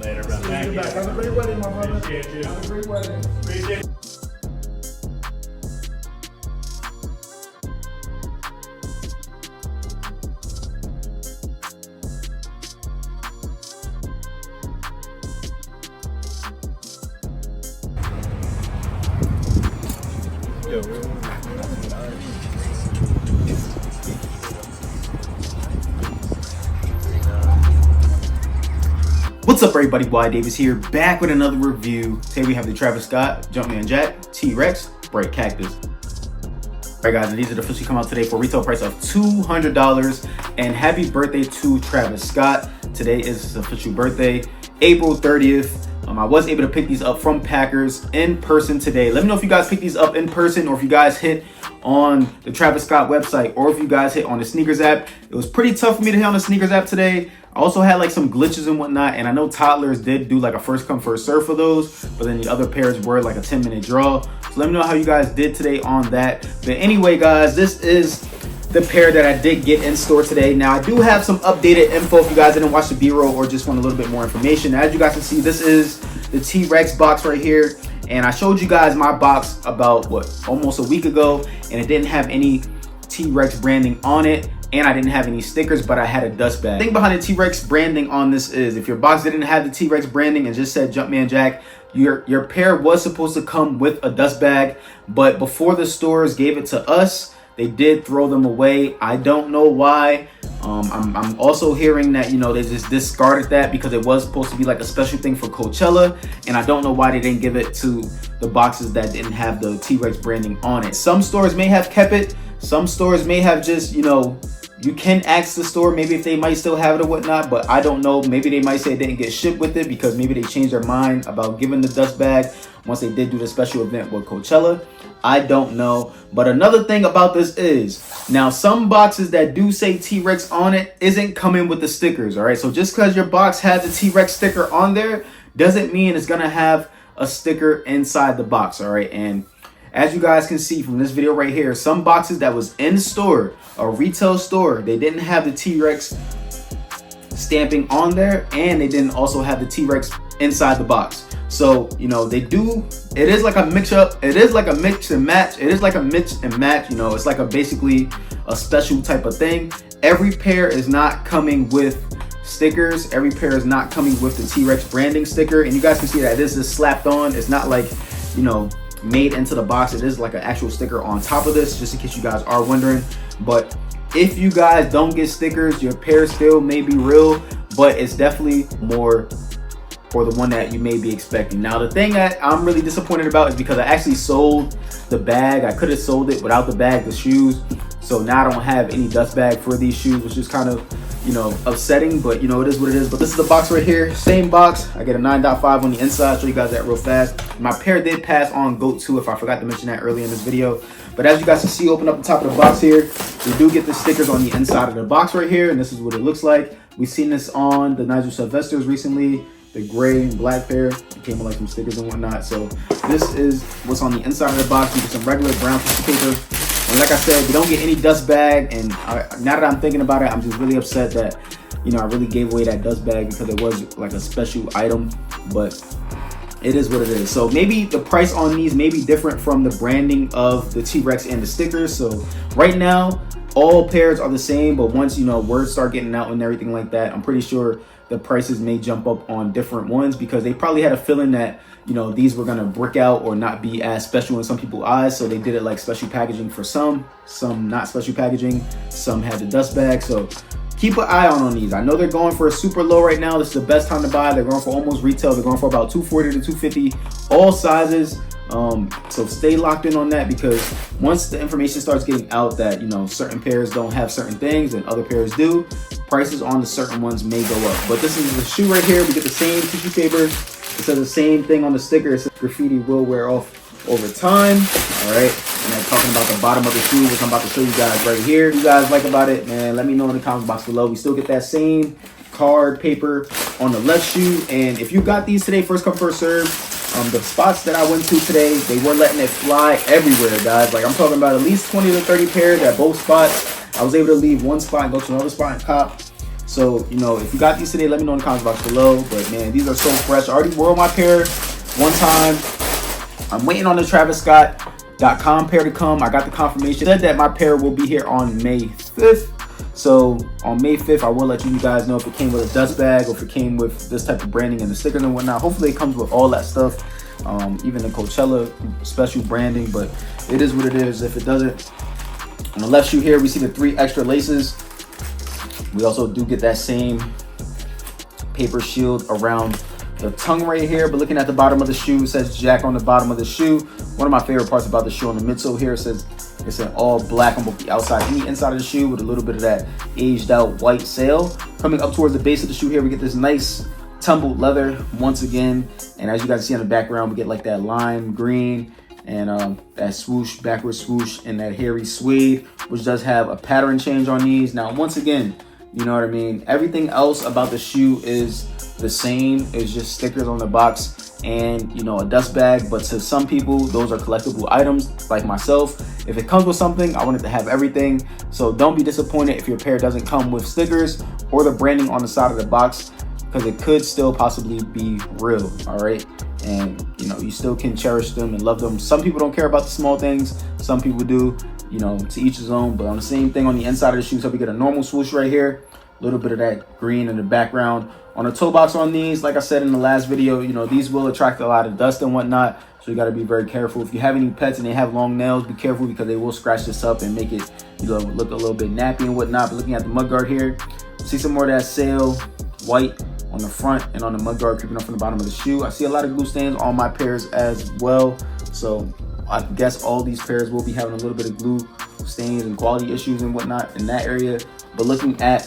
Later, brother. Thank you. Have a great wedding, my brother. Appreciate you. Have a great wedding. Appreciate What's up, everybody? Whydavis here, back with another review. Today we have the Travis Scott, Jumpman Jack, T-Rex, Bright Cactus. Alright guys, and these are officially come out today for a retail price of $200. And happy birthday to Travis Scott. Today is his official birthday, April 30th. I was able to pick these up from Packers in person today. Let me know if you guys picked these up in person or if you guys hit on the Travis Scott website or if you guys hit on the sneakers app. It was pretty tough for me to hit on the sneakers app today. I also had like some glitches and whatnot, and I know toddlers did do like a first come first serve for those, but then the other pairs were like a 10-minute draw. So let me know how you guys did today on that. But anyway guys, this is the pair that I did get in store today. Now I do have some updated info if you guys didn't watch the B-roll or just want a little bit more information. As you guys can see, this is the T-Rex box right here, and I showed you guys my box about almost a week ago, and it didn't have any T-Rex branding on it, and I didn't have any stickers, but I had a dust bag. The thing behind the T-Rex branding on this is if your box didn't have the T-Rex branding and just said Jumpman Jack, your pair was supposed to come with a dust bag, but before the stores gave it to us, they did throw them away. I don't know why. I'm also hearing that, you know, they just discarded that because it was supposed to be like a special thing for Coachella, and I don't know why they didn't give it to the boxes that didn't have the T-Rex branding on it. Some stores may have kept it. Some stores may have just, you know, you can ask the store maybe if they might still have it or whatnot, but I don't know. Maybe they might say it didn't get shipped with it because maybe they changed their mind about giving the dust bag once they did do the special event with Coachella. I don't know. But another thing about this is, now some boxes that do say T-Rex on it isn't coming with the stickers, all right? So just because your box has a T-Rex sticker on there doesn't mean it's gonna have a sticker inside the box, all right? And as you guys can see from this video right here, some boxes that was in store, a retail store, they didn't have the T-Rex stamping on there, and they didn't also have the T-Rex inside the box. So, you know, they do, it is like a mix up, it is like a mix and match, you know, it's like basically a special type of thing. Every pair is not coming with stickers, every pair is not coming with the T-Rex branding sticker, and you guys can see that this is slapped on. It's not like, you know, made into the box. It is like an actual sticker on top of this, just in case you guys are wondering. But if you guys don't get stickers, your pair still may be real, but it's definitely more for the one that you may be expecting. Now the thing that I'm really disappointed about is because I actually sold the bag. I could have sold it without the bag, the shoes, so now I don't have any dust bag for these shoes, which is kind of, you know, upsetting, but you know, it is what it is. But this is the box right here, same box. I get a 9.5 on the inside. Show you guys that real fast. My pair did pass on GOAT 2, if I forgot to mention that earlier in this video. But as you guys can see, open up the top of the box here, we do get the stickers on the inside of the box right here, and this is what it looks like. We've seen this on the Nigel Sylvesters recently, the gray and black pair. It came with like some stickers and whatnot. So this is what's on the inside of the box. You get some regular brown piece of paper. And like I said, we don't get any dust bag, and now that I'm thinking about it, I'm just really upset that, you know, I really gave away that dust bag because it was like a special item, but it is what it is. So maybe the price on these may be different from the branding of the T-Rex and the stickers. So right now, all pairs are the same, but once, you know, words start getting out and everything like that, I'm pretty sure the prices may jump up on different ones because they probably had a feeling that, you know, these were gonna brick out or not be as special in some people's eyes, so they did it like special packaging for some not special packaging, some had the dust bag. So keep an eye on these. I know they're going for a super low right now. This is the best time to buy. They're going for almost retail. They're going for about $240 to $250, all sizes. So stay locked in on that, because once the information starts getting out that, you know, certain pairs don't have certain things and other pairs do, prices on the certain ones may go up. But this is the shoe right here. We get the same tissue paper. It says the same thing on the sticker. It says graffiti will wear off over time. All right. And then talking about the bottom of the shoe, which I'm about to show you guys right here. If you guys like about it, man, let me know in the comments box below. We still get that same card paper on the left shoe. And if you got these today, first come, first serve. The spots that I went to today, they were letting it fly everywhere, guys. Like, I'm talking about at least 20 to 30 pairs at both spots. I was able to leave one spot and go to another spot and cop. So, you know, if you got these today, let me know in the comments box below. But man, these are so fresh. I already wore my pair one time. I'm waiting on the TravisScott.com pair to come. I got the confirmation. Said that my pair will be here on May 5th. So on May 5th, I will let you guys know if it came with a dust bag or if it came with this type of branding and the stickers and whatnot. Hopefully it comes with all that stuff, even the Coachella special branding, but it is what it is. If it doesn't, on the left shoe here, we see the 3 extra laces. We also do get that same paper shield around the tongue right here, but looking at the bottom of the shoe, it says Jack on the bottom of the shoe. One of my favorite parts about the shoe on the midsole here, it says it's an all black on both the outside and the inside of the shoe with a little bit of that aged out white sail. Coming up towards the base of the shoe here, we get this nice tumbled leather once again, and as you guys see on the background, we get like that lime green and that swoosh, backward swoosh, and that hairy suede, which does have a pattern change on these. Now once again, you know what I mean, everything else about the shoe is the same. It's just stickers on the box and, you know, a dust bag. But to some people, those are collectible items like myself. If it comes with something, I want it to have everything. So don't be disappointed if your pair doesn't come with stickers or the branding on the side of the box, because it could still possibly be real. All right, and you know, you still can cherish them and love them. Some people don't care about the small things, some people do. You know, to each his own. But on the same thing on the inside of the shoe, so we get a normal swoosh right here, a little bit of that green in the background. On the toe box on these, like I said in the last video, you know, these will attract a lot of dust and whatnot, so you got to be very careful. If you have any pets and they have long nails, be careful, because they will scratch this up and make it, you know, look a little bit nappy and whatnot. But looking at the mudguard here, see some more of that sail white on the front and on the mudguard creeping up from the bottom of the shoe. I see a lot of glue stains on my pairs as well, so I guess all these pairs will be having a little bit of glue stains and quality issues and whatnot in that area. But looking at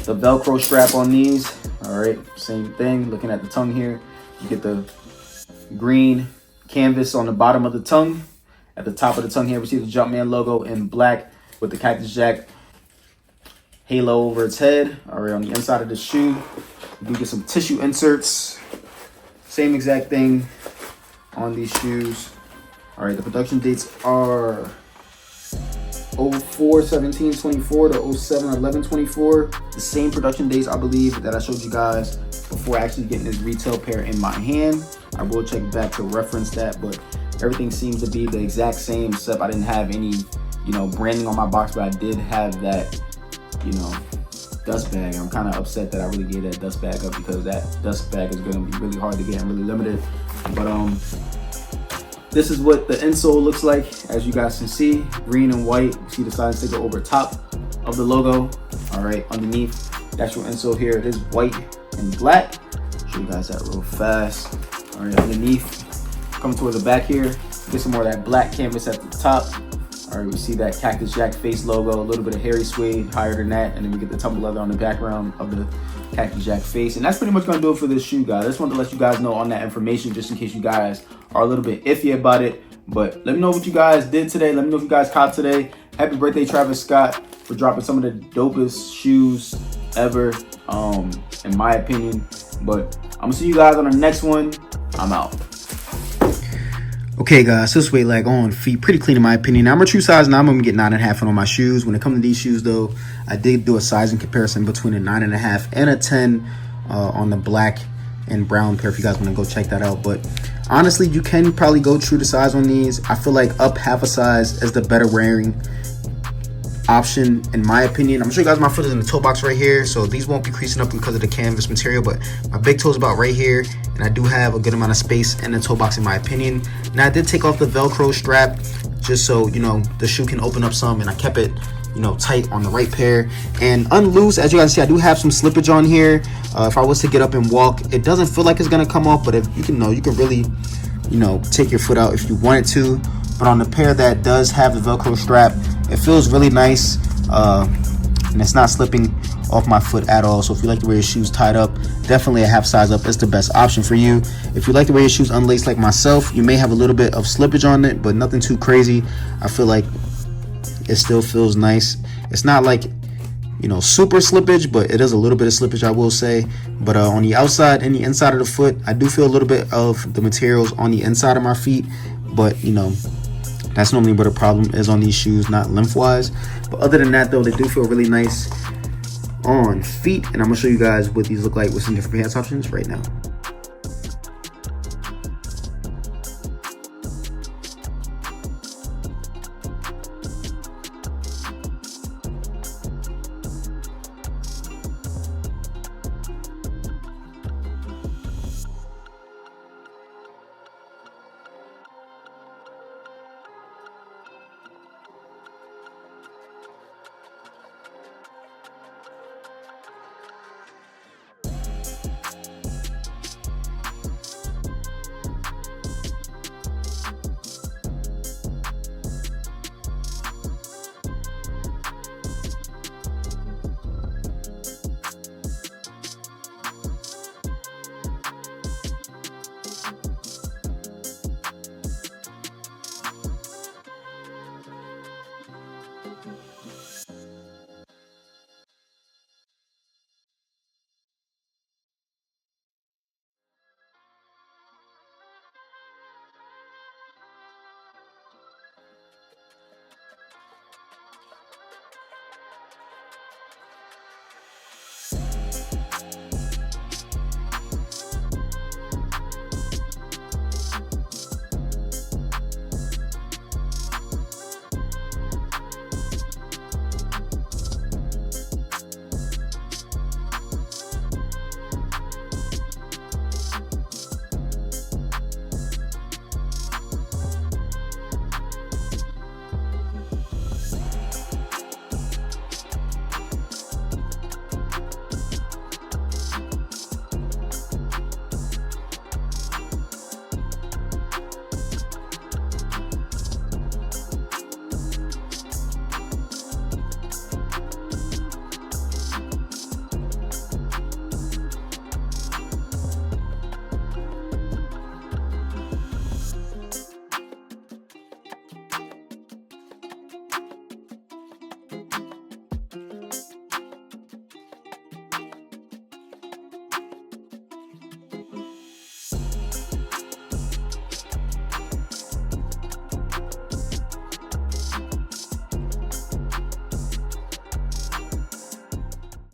the Velcro strap on these, all right, same thing. Looking at the tongue here, you get the green canvas on the bottom of the tongue. At the top of the tongue here, we see the Jumpman logo in black with the Cactus Jack halo over its head. All right, on the inside of the shoe, you do get some tissue inserts. Same exact thing on these shoes. All right, the production dates are 04/17/24 to 07/11/24. The same production dates, I believe, that I showed you guys before actually getting this retail pair in my hand. I will check back to reference that, but everything seems to be the exact same, except I didn't have any, you know, branding on my box, but I did have that, you know, dust bag. I'm kind of upset that I really gave that dust bag up, because that dust bag is going to be really hard to get and really limited. But this is what the insole looks like. As you guys can see, green and white. You see the side sticker over top of the logo. All right, underneath the actual insole here, it is white and black. Show you guys that real fast. All right, underneath, coming toward the back here, get some more of that black canvas at the top. All right, we see that Cactus Jack face logo, a little bit of hairy suede higher than that, and then we get the tumble leather on the background of the Cactus Jack face. And that's pretty much gonna do it for this shoe, guys. I just wanted to let you guys know on that information, just in case you guys are a little bit iffy about it. But let me know what you guys did today. Let me know if you guys caught today. Happy birthday, Travis Scott, for dropping some of the dopest shoes ever, in my opinion. But I'm gonna see you guys on the next one. I'm out. Okay guys, so this weight lag on feet, pretty clean in my opinion. Now I'm a true size 9, I'm gonna get 9.5 on my shoes. When it comes to these shoes though, I did do a sizing comparison between a 9.5 and a 10 on the black and brown pair, if you guys wanna go check that out. But honestly, you can probably go true to size on these. I feel like up half a size is the better wearing option in my opinion. I'm gonna show you guys my foot is in the toe box right here, so these won't be creasing up because of the canvas material, but my big toe is about right here, and I do have a good amount of space in the toe box in my opinion. Now I did take off the Velcro strap just so, you know, the shoe can open up some, and I kept it, you know, tight on the right pair and unloose. As you guys see, I do have some slippage on here. If I was to get up and walk, it doesn't feel like it's gonna come off, but if you can know, you can really, you know, take your foot out if you wanted to. But on the pair that does have the Velcro strap, it feels really nice, and it's not slipping off my foot at all. So if you like to wear your shoes tied up, definitely a half size up is the best option for you. If you like to wear your shoes unlaced like myself, you may have a little bit of slippage on it, but nothing too crazy. I feel like it still feels nice. It's not like, you know, super slippage, but it is a little bit of slippage, I will say. But on the outside and the inside of the foot, I do feel a little bit of the materials on the inside of my feet, but you know, that's normally where the problem is on these shoes, not lengthwise. But other than that though, they do feel really nice. on feet, and I'm gonna show you guys what these look like with some different pants options right now.